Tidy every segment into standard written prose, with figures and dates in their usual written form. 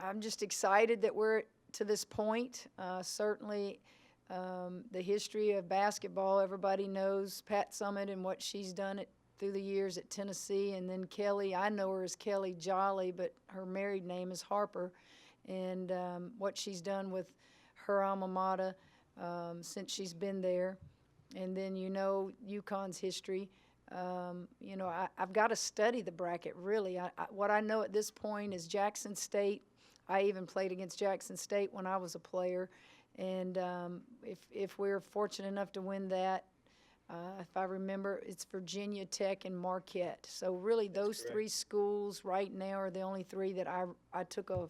I'm just excited that we're to this point. Certainly the history of basketball, everybody knows Pat Summitt and what she's done through the years at Tennessee. And then Kelly, I know her as Kelly Jolly, but her married name is Harper. And what she's done with her alma mater since she's been there. And then you know UConn's history. You know, I've got to study the bracket, really. What I know at this point is Jackson State. I even played against Jackson State when I was a player. And if we're fortunate enough to win that, if I remember, it's Virginia Tech and Marquette. So really those three schools right now are the only three that I took a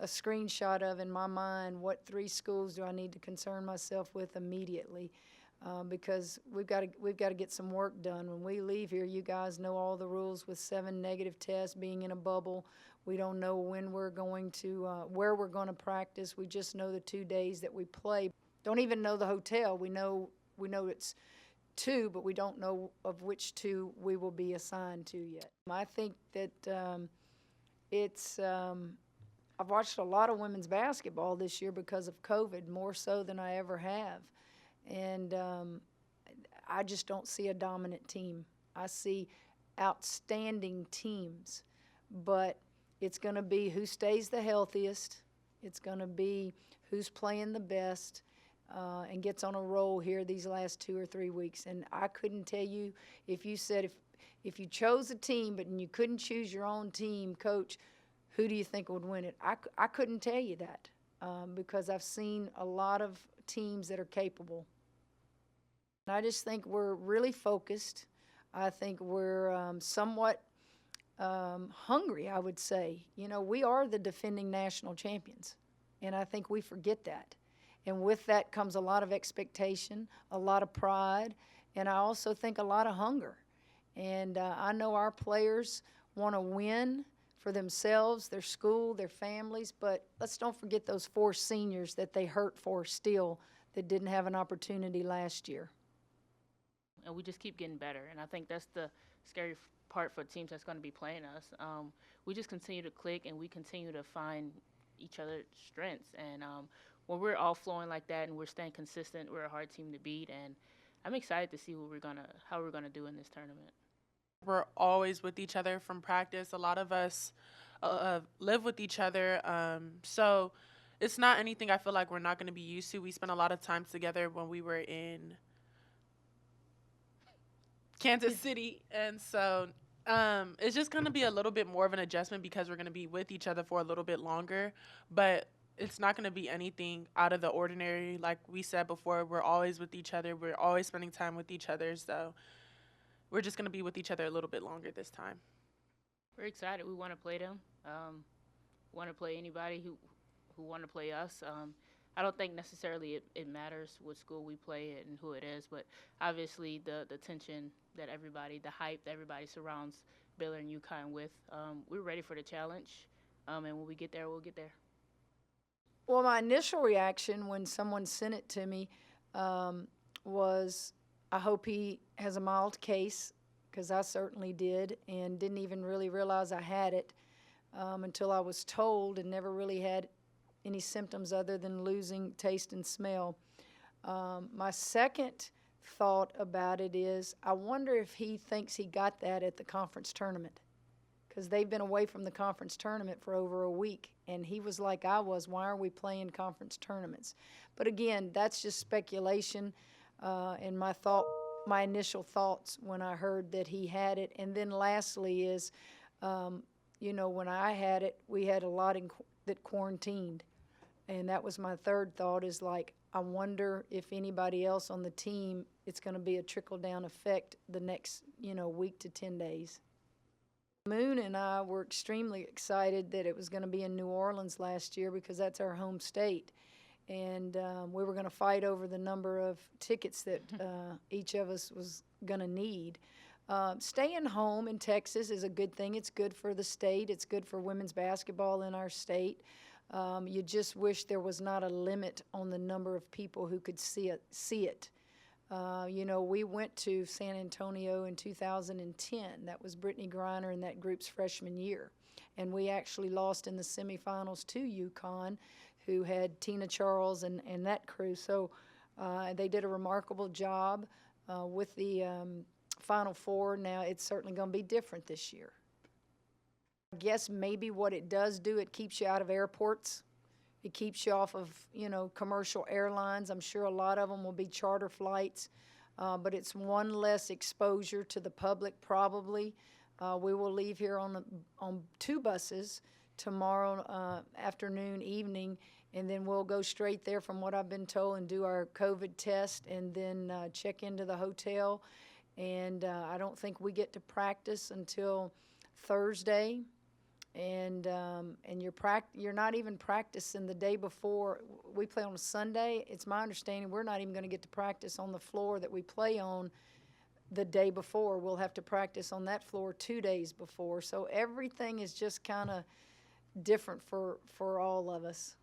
screenshot of in my mind. What three schools do I need to concern myself with immediately? Because we've got to get some work done. When we leave here, you guys know all the rules with 7 negative tests, being in a bubble. We don't know when we're going to, where we're going to practice. We just know the 2 days that we play. Don't even know the hotel. We know it's 2, but we don't know of which 2 we will be assigned to yet. I think that I've watched a lot of women's basketball this year because of COVID, more so than I ever have. And I just don't see a dominant team. I see outstanding teams, but it's going to be who stays the healthiest. It's going to be who's playing the best and gets on a roll here these last 2 or 3 weeks. And I couldn't tell you, if you said if you chose a team but you couldn't choose your own team, coach, who do you think would win it? I couldn't tell you that because I've seen a lot of teams that are capable. And I just think we're really focused. I think we're somewhat hungry, I would say. You know, we are the defending national champions, and I think we forget that. And with that comes a lot of expectation, a lot of pride, and I also think a lot of hunger. And I know our players want to win for themselves, their school, their families, but let's don't forget those 4 seniors that they hurt for still that didn't have an opportunity last year. And we just keep getting better, and I think that's the scary part for teams that's going to be playing us. We just continue to click, and we continue to find each other's strengths. And when we're all flowing like that and we're staying consistent, we're a hard team to beat. And I'm excited to see how we're gonna do in this tournament. We're always with each other from practice. A lot of us live with each other, so it's not anything I feel like we're not going to be used to. We spent a lot of time together when we were in Kansas City, and so it's just going to be a little bit more of an adjustment because we're going to be with each other for a little bit longer, but it's not going to be anything out of the ordinary. Like we said before, we're always with each other. We're always spending time with each other, so we're just going to be with each other a little bit longer this time. We're excited. We want to play them. Want to play anybody who want to play us. I don't think necessarily it matters what school we play at and who it is, but obviously the tension that the hype that everybody surrounds Baylor and UConn with, we're ready for the challenge, and when we get there, we'll get there. Well, my initial reaction when someone sent it to me was, I hope he has a mild case, because I certainly did, and didn't even really realize I had it until I was told, and never really had any symptoms other than losing taste and smell. My second thought about it is, I wonder if he thinks he got that at the conference tournament, because they've been away from the conference tournament for over a week, and he was like I was, why are we playing conference tournaments? But again, that's just speculation, and my initial thoughts when I heard that he had it. And then lastly is, you know, when I had it, we had a lot that quarantined. And that was my third thought, is like, I wonder if anybody else on the team, it's going to be a trickle-down effect the next, week to 10 days. Moon and I were extremely excited that it was going to be in New Orleans last year, because that's our home state. And we were going to fight over the number of tickets that each of us was going to need. Staying home in Texas is a good thing. It's good for the state. It's good for women's basketball in our state. You just wish there was not a limit on the number of people who could see it. We went to San Antonio in 2010. That was Brittany Griner and that group's freshman year. and we actually lost in the semifinals to UConn, who had Tina Charles and that crew. So they did a remarkable job with the Final Four. Now it's certainly going to be different this year. I guess maybe what it does do, it keeps you out of airports. It keeps you off of, commercial airlines. I'm sure a lot of them will be charter flights, but it's one less exposure to the public probably. We will leave here on 2 buses tomorrow afternoon, evening, and then we'll go straight there from what I've been told and do our COVID test and then check into the hotel. And I don't think we get to practice until Thursday. And you're not even practicing the day before. We play on a Sunday. It's my understanding we're not even going to get to practice on the floor that we play on the day before. We'll have to practice on that floor 2 days before. So everything is just kind of different for all of us.